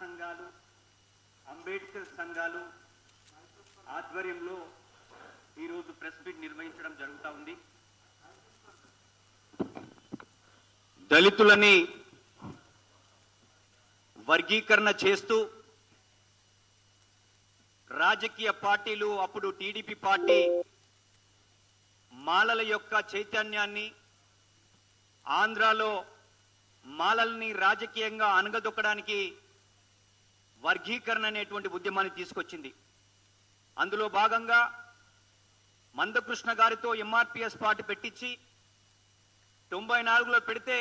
సంఘాలు, అంబేద్కర్ సంఘాలు ఆధ్వర్యంలో ఈరోజు ప్రెస్ మీట్ నిర్వహించడం జరుగుతూ ఉంది. దళితులని వర్గీకరణ చేస్తూ రాజకీయ పార్టీలు, అప్పుడు టీడీపీ పార్టీ మాలల యొక్క చైతన్యాన్ని, ఆంధ్రాలో మాలల్ని రాజకీయంగా అణగదొక్కడానికి వర్గీకరణ అనేటువంటి ఉద్యమాన్ని తీసుకొచ్చింది. అందులో భాగంగా మందకృష్ణ గారితో ఎంఆర్పిఎస్ పార్టీ పెట్టించి 94లో పెడితే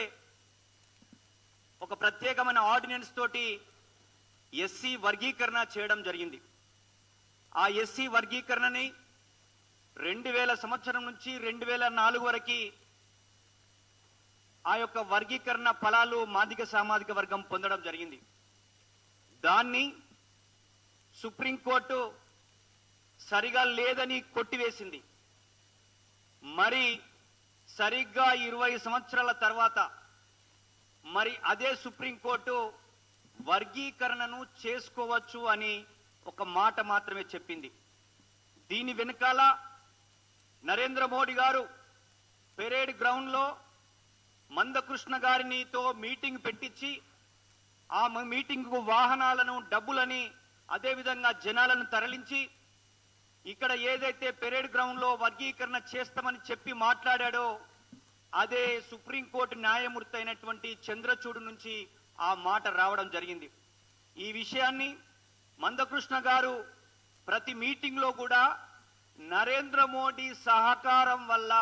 ఒక ప్రత్యేకమైన ఆర్డినెన్స్ తోటి ఎస్సీ వర్గీకరణ చేయడం జరిగింది. ఆ ఎస్సీ వర్గీకరణని 2000 సంవత్సరం నుంచి 2004 వరకు ఆ యొక్క వర్గీకరణ ఫలాలు మాదిగ సామాజిక వర్గం పొందడం జరిగింది. దాన్ని సుప్రీంకోర్టు సరిగా లేదని కొట్టివేసింది. మరి సరిగ్గా 20 సంవత్సరాల తర్వాత మరి అదే సుప్రీంకోర్టు వర్గీకరణను చేసుకోవచ్చు అని ఒక మాట మాత్రమే చెప్పింది. దీని వెనుకాల నరేంద్ర మోడీ గారు పెరేడ్ గ్రౌండ్ లో మందకృష్ణ గారినితో మీటింగ్ పెట్టించి ఆ మీటింగ్ కు వాహనాలను, డబ్బులని, అదేవిధంగా జనాలను తరలించి ఇక్కడ ఏదైతే పెరేడ్ గ్రౌండ్ లో వర్గీకరణ చేస్తామని చెప్పి మాట్లాడాడో అదే సుప్రీంకోర్టు న్యాయమూర్తి అయినటువంటి చంద్రచూడ్ నుంచి ఆ మాట రావడం జరిగింది. ఈ విషయాన్ని మందకృష్ణ గారు ప్రతి మీటింగ్ లో కూడా నరేంద్ర మోడీ సహకారం వల్ల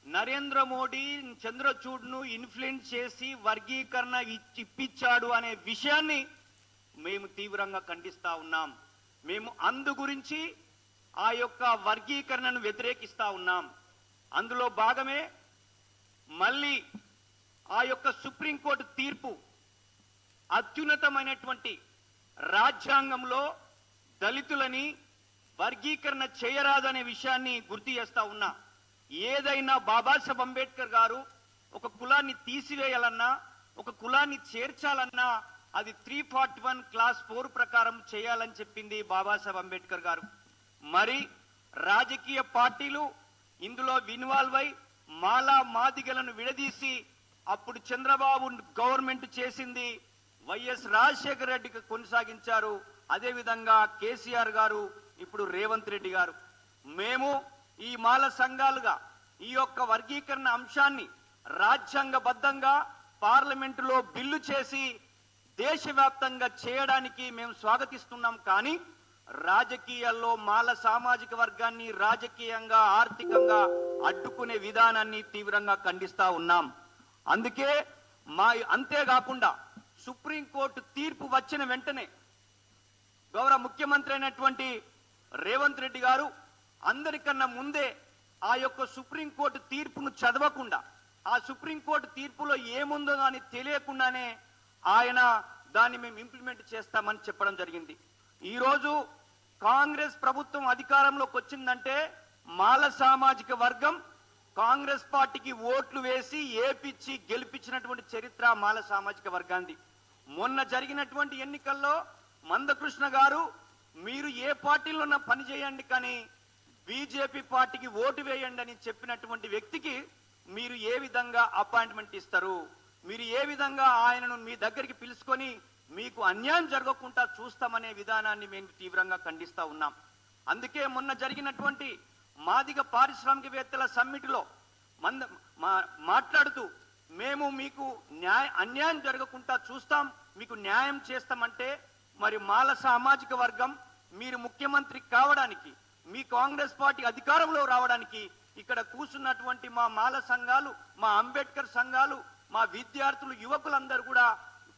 నరేంద్ర మోడీ చంద్రచూడ్ను ఇన్ఫ్లుయెన్స్ చేసి వర్గీకరణ ఇప్పించాడు అనే విషయాన్ని మేము తీవ్రంగా ఖండిస్తా ఉన్నాం. మేము అందు గురించి ఆ యొక్క వర్గీకరణను వ్యతిరేకిస్తా ఉన్నాం. అందులో భాగమే మళ్ళీ ఆ యొక్క సుప్రీంకోర్టు తీర్పు అత్యున్నతమైనటువంటి రాజ్యాంగంలో దళితులని వర్గీకరణ చేయరాదనే విషయాన్ని గుర్తు చేస్తా ఉన్నా. ఏదైనా బాబాసాహెబ్ అంబేద్కర్ గారు ఒక కులాన్ని తీసివేయాలన్నా, ఒక కులాన్ని చేర్చాలన్నా అది 341 క్లాస్ 4 ప్రకారం చేయాలని చెప్పింది బాబాసాహెబ్ అంబేద్కర్ గారు. మరి రాజకీయ పార్టీలు ఇందులో ఇన్వాల్వ్ అయి మాలా మాదిగలను విడదీసి అప్పుడు చంద్రబాబు గవర్నమెంట్ చేసింది వైఎస్ రాజశేఖర రెడ్డికి కొనసాగించారు. అదేవిధంగా కేసీఆర్ గారు, ఇప్పుడు రేవంత్ రెడ్డి గారు. మేము ఈ మాల సంఘాలుగా ఈ యొక్క వర్గీకరణ అంశాన్ని రాజ్యాంగబద్ధంగా పార్లమెంటులో బిల్లు చేసి దేశవ్యాప్తంగా చేయడానికి మేము స్వాగతిస్తున్నాం. కానీ రాజకీయాల్లో మాల సామాజిక వర్గాన్ని రాజకీయంగా, ఆర్థికంగా అడ్డుకునే విధానాన్ని తీవ్రంగా ఖండిస్తా ఉన్నాం. అందుకే అంతేకాకుండా సుప్రీంకోర్టు తీర్పు వచ్చిన వెంటనే గౌరవ ముఖ్యమంత్రి అయినటువంటి రేవంత్ రెడ్డి గారు అందరికన్నా ముందే ఆ యొక్క సుప్రీంకోర్టు తీర్పును చదవకుండా, ఆ సుప్రీంకోర్టు తీర్పులో ఏముందో అని తెలియకుండానే ఆయన దాన్ని మేము ఇంప్లిమెంట్ చేస్తామని చెప్పడం జరిగింది. ఈరోజు కాంగ్రెస్ ప్రభుత్వం అధికారంలోకి వచ్చిందంటే మాల సామాజిక వర్గం కాంగ్రెస్ పార్టీకి ఓట్లు వేసి ఏపిచ్చి గెలిపించినటువంటి చరిత్ర మాల సామాజిక వర్గాన్ని. మొన్న జరిగినటువంటి ఎన్నికల్లో మందకృష్ణ గారు మీరు ఏ పార్టీలో పని చేయండి కానీ బీజేపీ పార్టీకి ఓటు వేయండి అని చెప్పినటువంటి వ్యక్తికి మీరు ఏ విధంగా అపాయింట్మెంట్ ఇస్తారు? మీరు ఏ విధంగా ఆయనను మీ దగ్గరికి పిలుచుకొని మీకు అన్యాయం జరగకుండా చూస్తామనే విధానాన్ని మేము తీవ్రంగా ఖండిస్తా ఉన్నాం. అందుకే మొన్న జరిగినటువంటి మాదిగ పారిశ్రామికవేత్తల సమ్మిట్లో మాట్లాడుతూ మేము మీకు అన్యాయం జరగకుండా చూస్తాం, మీకు న్యాయం చేస్తామంటే మరి మాల సామాజిక వర్గం మీరు ముఖ్యమంత్రి కావడానికి, మీ కాంగ్రెస్ పార్టీ అధికారంలో రావడానికి ఇక్కడ కూర్చున్నటువంటి మా మాల సంఘాలు, మా అంబేద్కర్ సంఘాలు, మా విద్యార్థులు, యువకులందరూ కూడా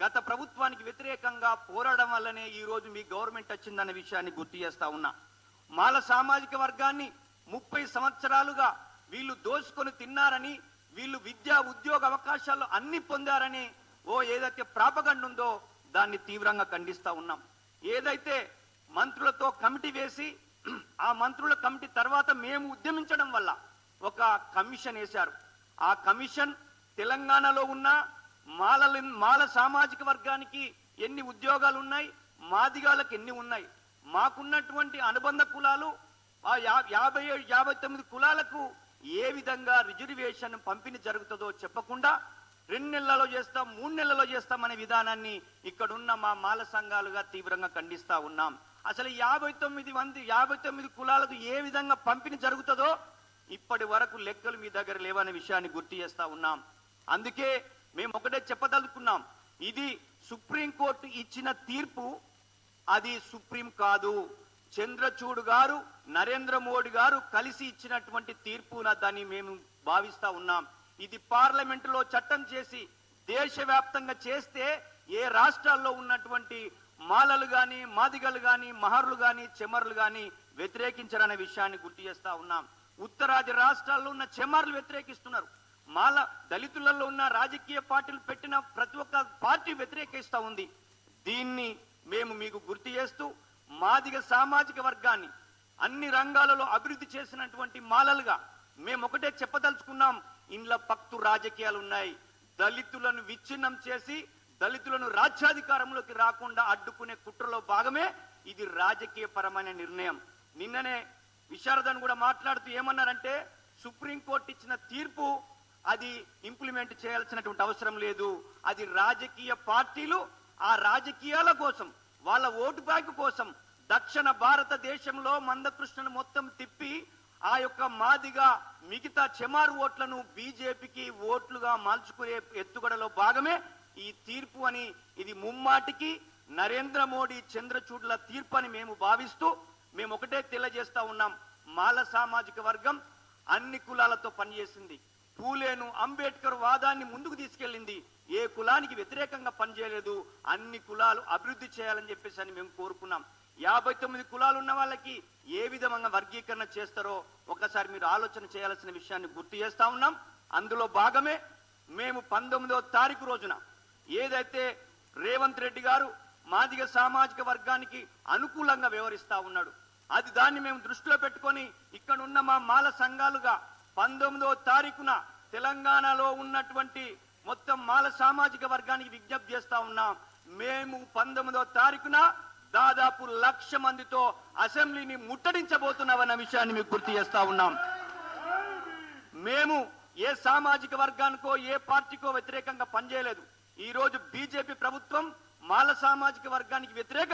గత ప్రభుత్వానికి వ్యతిరేకంగా పోరాడడం వల్లనే ఈ రోజు మీ గవర్నమెంట్ వచ్చిందన్న విషయాన్ని గుర్తు చేస్తా ఉన్నా. మాల సామాజిక వర్గాన్ని 30 సంవత్సరాలుగా వీళ్ళు దోచుకొని తిన్నారని, వీళ్ళు విద్యా ఉద్యోగ అవకాశాలు అన్ని పొందారని ఏదైతే ప్రాపగండ ఉందో దాన్ని తీవ్రంగా ఖండిస్తా ఉన్నాం. ఏదైతే మంత్రులతో కమిటీ వేసి ఆ మంత్రుల కమిటీ తర్వాత మేము ఉద్యమించడం వల్ల ఒక కమిషన్ వేశారు. ఆ కమిషన్ తెలంగాణలో ఉన్న మాల సామాజిక వర్గానికి ఎన్ని ఉద్యోగాలు ఉన్నాయి, మాదిగాలకు ఎన్ని ఉన్నాయి, మాకున్నటువంటి అనుబంధ కులాలు ఆ 59 కులాలకు ఏ విధంగా రిజర్వేషన్ పంపిణీ జరుగుతుందో చెప్పకుండా 2 నెలల్లో చేస్తాం 3 నెలల్లో చేస్తామనే విధానాన్ని ఇక్కడున్న మా మాల సంఘాలుగా తీవ్రంగా ఖండిస్తా ఉన్నాం. అసలు 59 కులాలకు ఏ విధంగా పంపిణీ జరుగుతుందో ఇప్పటి వరకు లెక్కలు మీ దగ్గర లేవనే విషయాన్ని గుర్తు చేస్తా ఉన్నాం. అందుకే మేము ఒకటే చెప్పదలుచుకున్నాం, ఇది సుప్రీంకోర్టు ఇచ్చిన తీర్పు, అది సుప్రీం కాదు. చంద్రచూడ్ గారు, నరేంద్ర మోడీ గారు కలిసి ఇచ్చినటువంటి తీర్పున దాన్ని మేము భావిస్తా ఉన్నాం. ఇది పార్లమెంటులో చట్టం చేసి దేశవ్యాప్తంగా చేస్తే ఏ రాష్ట్రాల్లో ఉన్నటువంటి మాలలు గాని, మాదిగలు గాని, మహర్లు గాని, చెమర్లు గాని వ్యతిరేకించారనే విషయాన్ని గుర్తు చేస్తా ఉన్నాం. ఉత్తరాది రాష్ట్రాల్లో ఉన్న చెమర్లు వ్యతిరేకిస్తున్నారు. మాల దళితులలో ఉన్న రాజకీయ పార్టీలు పెట్టిన ప్రతి ఒక్క పార్టీ వ్యతిరేకిస్తా ఉంది. దీన్ని మేము మీకు గుర్తు చేస్తూ మాదిగ సామాజిక వర్గాన్ని అన్ని రంగాలలో అభివృద్ధి చేసినటువంటి మాలలుగా మేము ఒకటే చెప్పదలుచుకున్నాం, ఇండ్ల పక్తు రాజకీయాలు ఉన్నాయి. దళితులను విచ్ఛిన్నం చేసి దళితులను రాజ్యాధికారంలోకి రాకుండా అడ్డుకునే కుట్రలో భాగమే ఇది రాజకీయ పరమైన నిర్ణయం. నిన్ననే విశారదన్ కూడా మాట్లాడుతూ ఏమన్నారంటే, సుప్రీంకోర్టు ఇచ్చిన తీర్పు అది ఇంప్లిమెంట్ చేయాల్సినటువంటి అవసరం లేదు, అది రాజకీయ పార్టీలు ఆ రాజకీయాల కోసం, వాళ్ళ ఓటు బ్యాంకు కోసం దక్షిణ భారతదేశంలో మందకృష్ణను మొత్తం తిప్పి ఆ యొక్క మాదిగా మిగతా చెమారు ఓట్లను బీజేపీకి ఓట్లుగా మార్చుకునే ఎత్తుగడలో భాగమే ఈ తీర్పు అని, ఇది ముమ్మాటికి నరేంద్ర మోడీ చంద్రచూడ్ల తీర్పు అని మేము భావిస్తూ మేము ఒకటే తెలియజేస్తా ఉన్నాం, మాల సామాజిక వర్గం అన్ని కులాలతో పనిచేసింది. పూలేను అంబేద్కర్ వాదాన్ని ముందుకు తీసుకెళ్ళింది. ఏ కులానికి వ్యతిరేకంగా పనిచేయలేదు. అన్ని కులాలు అభివృద్ధి చేయాలని చెప్పేసి అని మేము కోరుకున్నాం. 59 కులాలు ఉన్న వాళ్ళకి ఏ విధంగా వర్గీకరణ చేస్తారో ఒకసారి మీరు ఆలోచన చేయాల్సిన విషయాన్ని గుర్తు చేస్తా ఉన్నాం. అందులో భాగమే మేము 19వ తారీఖు రోజున ఏదైతే రేవంత్ రెడ్డి గారు మాదిగ సామాజిక వర్గానికి అనుకూలంగా వ్యవహరిస్తా ఉన్నాడు, అది దాన్ని మేము దృష్టిలో పెట్టుకొని ఇక్కడ ఉన్న మా మాల సంఘాలుగా 19వ తారీఖున తెలంగాణలో ఉన్నటువంటి మొత్తం మాల సామాజిక వర్గానికి విజ్ఞప్తి చేస్తా ఉన్నాం. మేము 19వ తారీఖున దాదాపు 1,00,000 మందితో అసెంబ్లీని ముట్టడించబోతున్నామన్న విషయాన్ని మీకు గుర్తు చేస్తా ఉన్నాం. మేము ఏ సామాజిక వర్గానికో ఏ పార్టీకో వ్యతిరేకంగా పనిచేయలేదు. ఈ రోజు బీజేపీ ప్రభుత్వం మాల సామాజిక వర్గానికి వ్యతిరేక